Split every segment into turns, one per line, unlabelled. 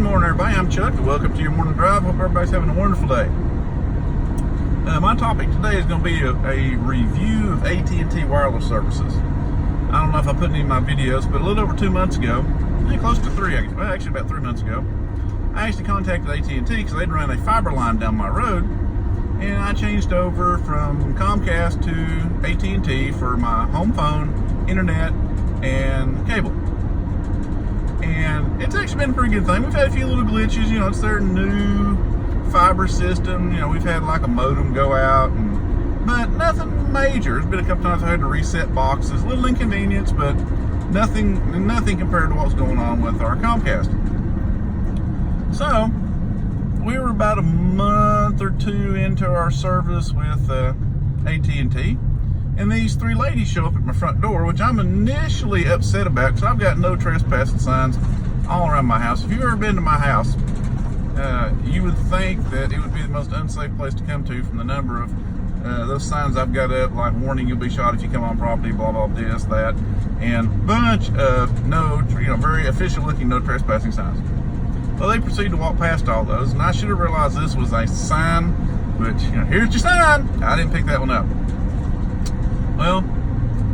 morning, everybody. I'm Chuck, and welcome to your morning drive. Hope everybody's having a wonderful day. My topic today is going to be a review of AT&T wireless services. I don't know if I put any of my videos, but a little over 2 months ago, close to three, actually about 3 months ago, I actually contacted AT&T because they'd run a fiber line down my road, and I changed over from Comcast to AT&T for my home phone, internet, and cable. And it's actually been a pretty good thing. We've had a few little glitches, it's their new fiber system. We've had like a modem go out, but nothing major. There's been a couple times I had to reset boxes, a little inconvenience, but nothing compared to what's going on with our Comcast. So we were about a month or two into our service with AT&T, and these three ladies show up at my front door, which I'm initially upset about because I've got no trespassing signs all around my house. If you've ever been to my house, you would think that it would be the most unsafe place to come to from the number of those signs I've got up, like warning you'll be shot if you come on property, blah, blah, this, that, and bunch of very official looking no trespassing signs. Well, they proceeded to walk past all those, and I should have realized this was a sign, which, here's your sign. I didn't pick that one up. Well,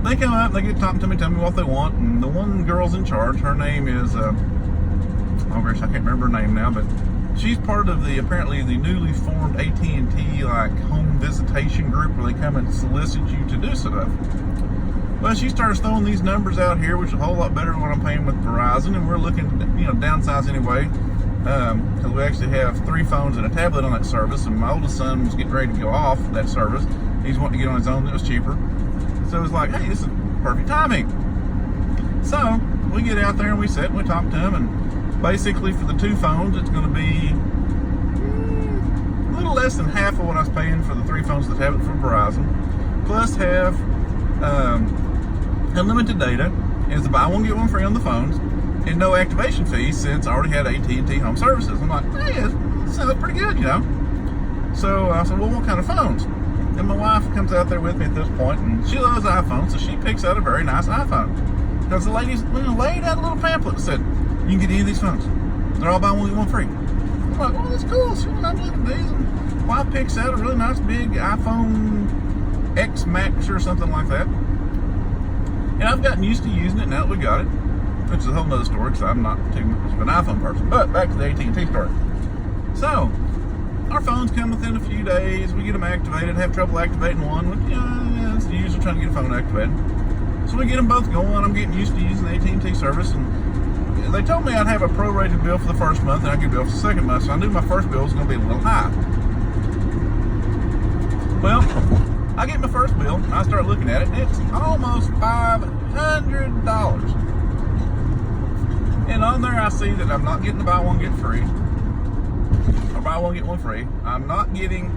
they come up, they get talking to me, tell me what they want, and the one girl's in charge. Her name is, I can't remember her name now, but she's part of apparently the newly formed AT&T home visitation group where they come and solicit you to do stuff. Well, she starts throwing these numbers out here, which is a whole lot better than what I'm paying with Verizon, and we're looking to, downsize anyway, because we actually have 3 phones and a tablet on that service, and my oldest son was getting ready to go off that service. He's wanting to get on his own. It was cheaper. So it was like, hey, this is perfect timing. So we get out there and we sit and we talk to him, and basically for the 2 phones, it's going to be a little less than half of what I was paying for the 3 phones that have it from Verizon, plus have unlimited data, is the buy one get one free on the phones, and no activation fees since I already had AT&T home services. I'm like, hey, that sounds pretty good, So I said, well, what kind of phones? And my wife comes out there with me at this point, and she loves iPhones, so she picks out a very nice iPhone. Because the ladies laid out a little pamphlet that said, you can get any of these phones. They're all buy one, get one free. I'm like, oh, that's cool. So I'm looking at these, and wife picks out a really nice big iPhone X Max or something like that. And I've gotten used to using it now that we got it, which is a whole nother story because I'm not too much of an iPhone person. But back to the AT&T story. So our phones come within a few days. We get them activated, have trouble activating one, which, it's the usual trying to get a phone activated. So we get them both going. I'm getting used to using the AT&T service, and they told me I'd have a prorated bill for the first month and I'd get a bill for the second month, so I knew my first bill was going to be a little high. Well, I get my first bill, and I start looking at it, and it's almost $500. And on there I see that I'm not getting the buy one, get free. Buy one, get one free. I'm not getting,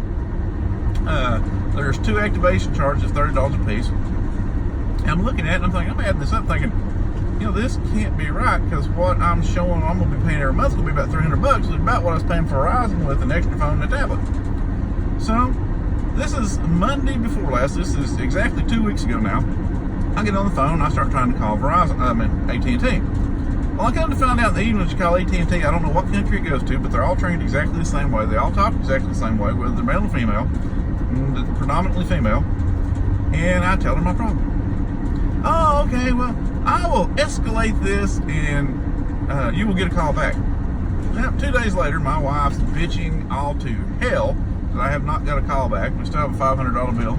there's 2 activation charges, $30 a piece. And I'm looking at it and I'm thinking, I'm adding this up thinking, this can't be right, because what I'm showing I'm going to be paying every month is going to be about $300, which is about what I was paying for Verizon with an extra phone and a tablet. So, this is Monday before last. This is exactly 2 weeks ago now. I get on the phone, I start trying to call AT&T. Well, I come to find out in the evening that you call AT&T, I don't know what country it goes to, but they're all trained exactly the same way. They all talk exactly the same way, whether they're male or female, predominantly female, and I tell them my problem. Oh, okay, well, I will escalate this, and you will get a call back. Now, 2 days later, my wife's bitching all to hell that I have not got a call back. We still have a $500 bill.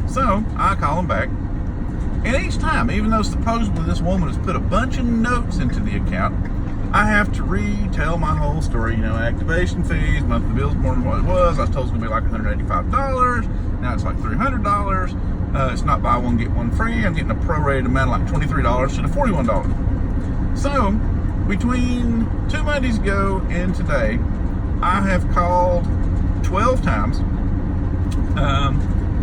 So, I call them back. And each time, even though supposedly this woman has put a bunch of notes into the account, I have to retell my whole story. Activation fees, monthly bills more than what it was. I was told it was going to be like $185. Now it's like $300. It's not buy one, get one free. I'm getting a prorated amount of like $23 instead of $41. So, between 2 Mondays ago and today, I have called 12 times.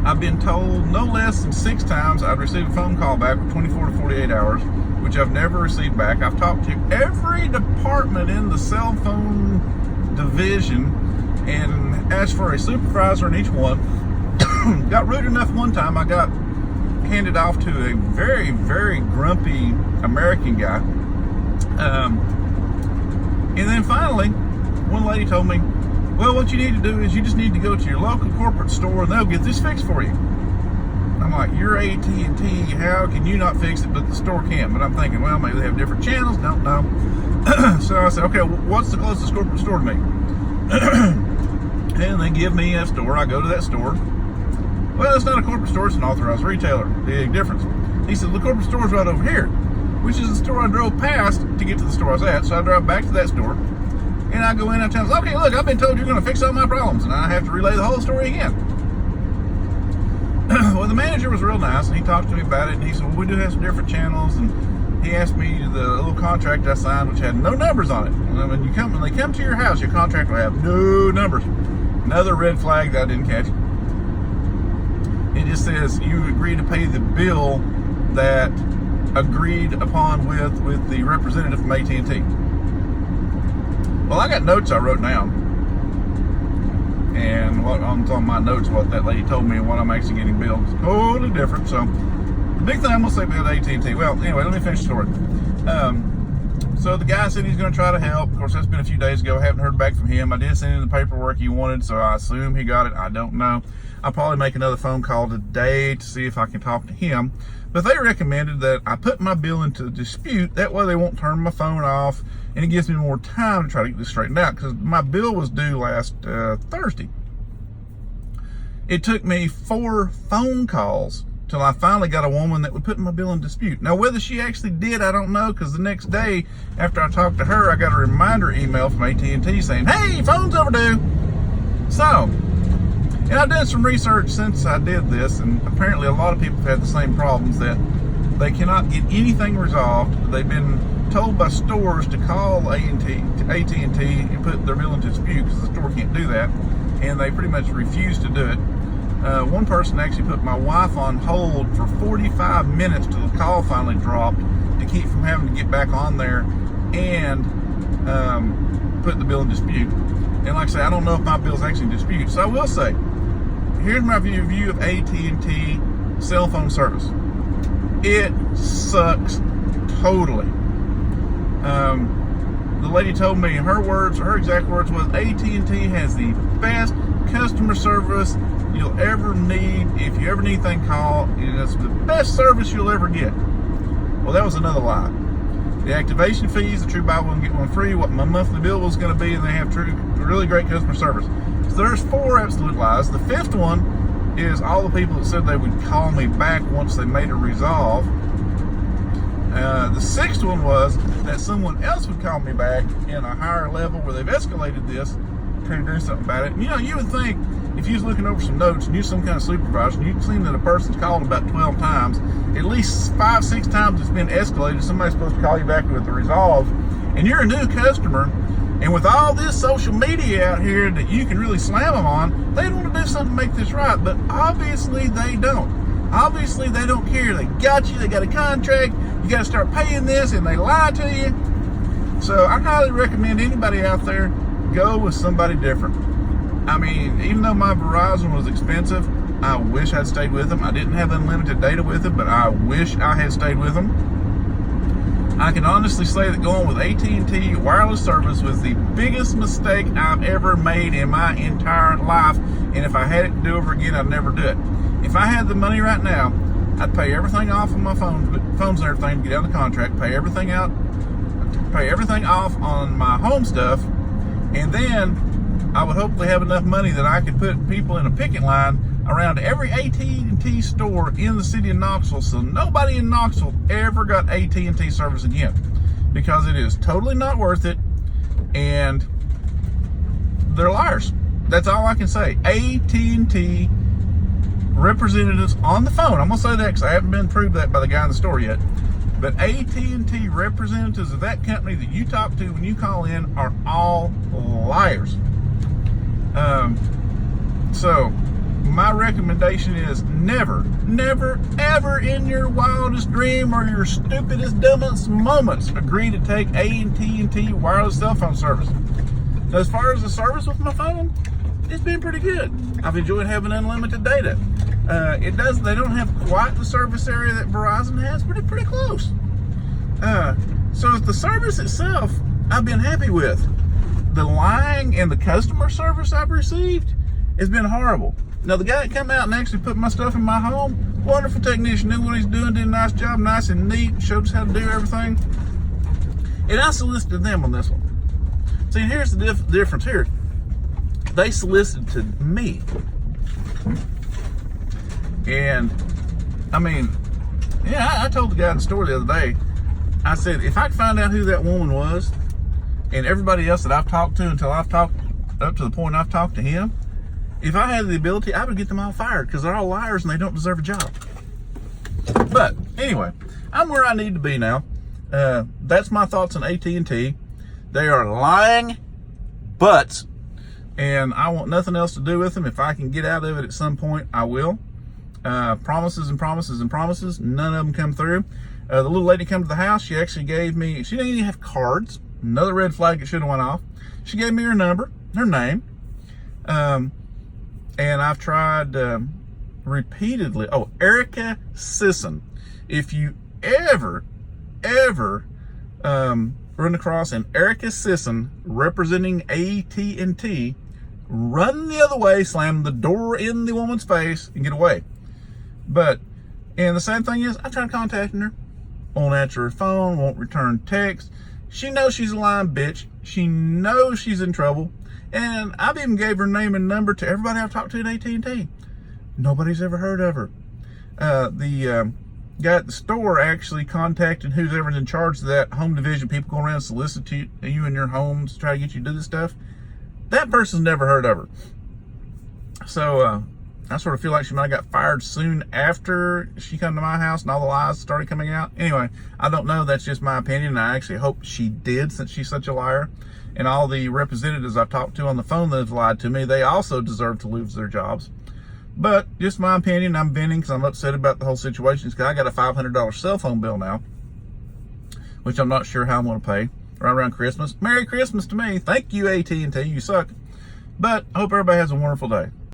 I've been told no less than 6 times I'd receive a phone call back with 24 to 48 hours, which I've never received back. I've talked to every department in the cell phone division and asked for a supervisor in each one. Got rude enough one time, I got handed off to a very, very grumpy American guy. And then finally, lady told me, well, what you need to do is you just need to go to your local corporate store and they'll get this fixed for you. I'm like, you're AT&T, how can you not fix it but the store can't? But I'm thinking, well, maybe they have different channels, don't know. So I said, okay, what's the closest corporate store to me? And they give me a store. I go to that store. Well, it's not a corporate store, it's an authorized retailer. Big difference. He said, the corporate store's right over here, which is the store I drove past to get to the store I was at. So I drive back to that store, and I go in and tell them, okay, look, I've been told you're going to fix all my problems, and I have to relay the whole story again. Well, the manager was real nice, and he talked to me about it, and he said, well, we do have some different channels, and he asked me the little contract I signed, which had no numbers on it. And when they come to your house, your contract will have no numbers. Another red flag that I didn't catch. It just says you agree to pay the bill that agreed upon with the representative from AT&T. Well, I got notes I wrote down. And what on my notes, what that lady told me and what I'm actually getting billed is totally different. So, the big thing I'm going to say about AT&T, well, anyway, let me finish the story. So the guy said he's going to try to help. Of course, that's been a few days ago. I haven't heard back from him. I did send in the paperwork he wanted, so I assume he got it. I don't know. I'll probably make another phone call today to see if I can talk to him. But they recommended that I put my bill into dispute. That way they won't turn my phone off, and it gives me more time to try to get this straightened out, because my bill was due last Thursday. It took me 4 phone calls till I finally got a woman that would put my bill in dispute. Now, whether she actually did, I don't know, because the next day after I talked to her, I got a reminder email from AT&T saying, hey, phone's overdue. So, and I've done some research since I did this, and apparently a lot of people have had the same problems, that they cannot get anything resolved. They've been told by stores to call AT&T and put their bill in dispute, because the store can't do that, and they pretty much refuse to do it. One person actually put my wife on hold for 45 minutes till the call finally dropped, to keep from having to get back on there and put the bill in dispute. And like I say, I don't know if my bill's actually in dispute. So I will say, here's my view of AT&T cell phone service. It sucks totally. The lady told me her exact words was, AT&T has the best customer service you'll ever need. If you ever need anything, call. It's the best service you'll ever get. Well, that was another lie. The activation fees, the True Buy One Get One Free, what my monthly bill was going to be, and they have really great customer service. So there's 4 absolute lies. The 5th one is all the people that said they would call me back once they made a resolve. The 6th one was that someone else would call me back in a higher level where they've escalated this to do something about it. And, you know, you would think if you was looking over some notes and you're some kind of supervisor and you've seen that a person's called about 12 times, at least 5-6 times it's been escalated, somebody's supposed to call you back with a resolve, and you're a new customer, and with all this social media out here that you can really slam them on, they want to do something to make this right, but obviously they don't. Obviously they don't care. They got you, they got a contract, you got to start paying this, and they lie to you. So I highly recommend anybody out there go with somebody different. I mean, even though my Verizon was expensive, I wish I'd stayed with them. I didn't have unlimited data with it, but I wish I had stayed with them. I can honestly say that going with AT&T wireless service was the biggest mistake I've ever made in my entire life. And if I had it to do over again, I'd never do it. If I had the money right now, I'd pay everything off on my phones and everything, get out of the contract, pay everything off on my home stuff, and then I would hopefully have enough money that I could put people in a picket line around every AT&T store in the city of Knoxville, so nobody in Knoxville ever got AT&T service again, because it is totally not worth it, and they're liars. That's all I can say. AT&T representatives on the phone, I'm going to say that because I haven't been proved that by the guy in the store yet, but AT&T representatives of that company that you talk to when you call in are all liars. So my recommendation is never, ever in your wildest dream or your stupidest, dumbest moments agree to take AT&T wireless cell phone service. Now, as far as the service with my phone, it's been pretty good. I've enjoyed having unlimited data. They don't have quite the service area that Verizon has, but it's pretty close. So the service itself, I've been happy with. the lying and the customer service I've received has been horrible. Now, the guy that come out and actually put my stuff in my home, wonderful technician, knew what he's doing, did a nice job, nice and neat, showed us how to do everything. And I solicited them on this one. See, here's the difference here. They solicited me. And, I mean, yeah, I told the guy in the store the other day, I said, if I could find out who that woman was, and everybody else that I've talked to until I've talked, up to the point I've talked to him, if I had the ability, I would get them all fired because they're all liars and they don't deserve a job. But anyway, I'm where I need to be now. That's my thoughts on AT&T. They are lying butts, and I want nothing else to do with them. If I can get out of it at some point, I will. Promises and promises and promises. None of them come through. The little lady come to the house. She actually gave me, she didn't even have cards. Another red flag that should have went off. She gave me her number, her name. And I've tried repeatedly. Oh, Erica Sisson. If you ever run across an Erica Sisson representing AT&T, run the other way, slam the door in the woman's face, and get away. And the same thing is, I tried contacting her. Won't answer her phone, won't return text. She knows she's a lying bitch. She knows she's in trouble. And I've even gave her name and number to everybody I've talked to at AT&T. Nobody's ever heard of her. The guy at the store actually contacted whoever's in charge of that home division. People go around and solicit you in your homes to try to get you to do this stuff. That person's never heard of her. So I sort of feel like she might have got fired soon after she came to my house and all the lies started coming out. Anyway, I don't know. That's just my opinion. I actually hope she did, since she's such a liar. And all the representatives I've talked to on the phone that have lied to me, they also deserve to lose their jobs. But just my opinion. I'm venting because I'm upset about the whole situation. Because I got a $500 cell phone bill now, which I'm not sure how I'm going to pay right around Christmas. Merry Christmas to me. Thank you, AT&T. You suck. But I hope everybody has a wonderful day.